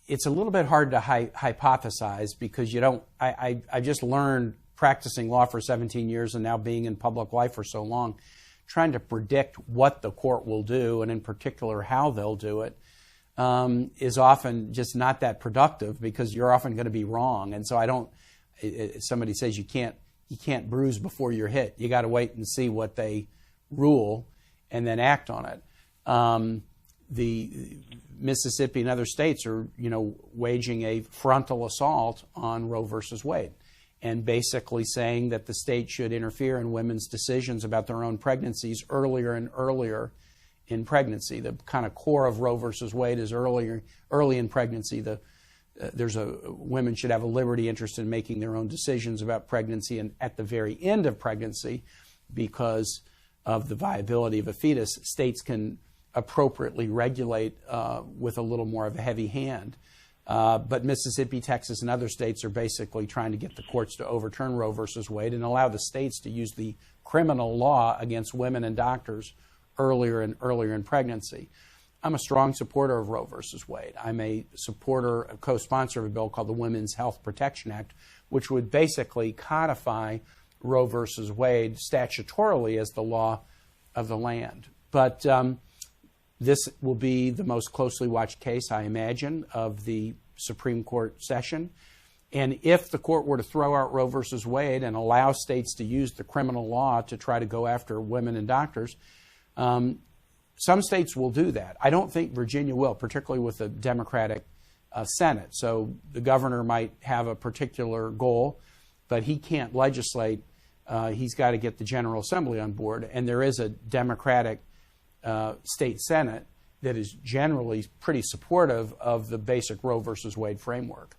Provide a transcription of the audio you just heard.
it's a little bit hard to hypothesize because you don't. I just learned practicing law for 17 years and now being in public life for so long, trying to predict what the court will do and in particular how they'll do it is often just not that productive because you're often going to be wrong. And so I don't. Somebody says you can't bruise before you're hit. You got to wait and see what they rule and then act on it. The Mississippi and other states are, waging a frontal assault on Roe versus Wade and basically saying that the state should interfere in women's decisions about their own pregnancies earlier and earlier in pregnancy. The kind of core of Roe versus Wade is early in pregnancy. Women should have a liberty interest in making their own decisions about pregnancy, and at the very end of pregnancy, because of the viability of a fetus, states can appropriately regulate with a little more of a heavy hand. But Mississippi, Texas, and other states are basically trying to get the courts to overturn Roe versus Wade and allow the states to use the criminal law against women and doctors earlier and earlier in pregnancy. I'm a strong supporter of Roe versus Wade. I'm a co-sponsor of a bill called the Women's Health Protection Act, which would basically codify Roe versus Wade statutorily as the law of the land. But this will be the most closely watched case, I imagine, of the Supreme Court session. And if the court were to throw out Roe versus Wade and allow states to use the criminal law to try to go after women and doctors, some states will do that. I don't think Virginia will, particularly with a Democratic Senate. So the governor might have a particular goal, but he can't legislate. He's got to get the General Assembly on board. And there is a Democratic state Senate that is generally pretty supportive of the basic Roe versus Wade framework.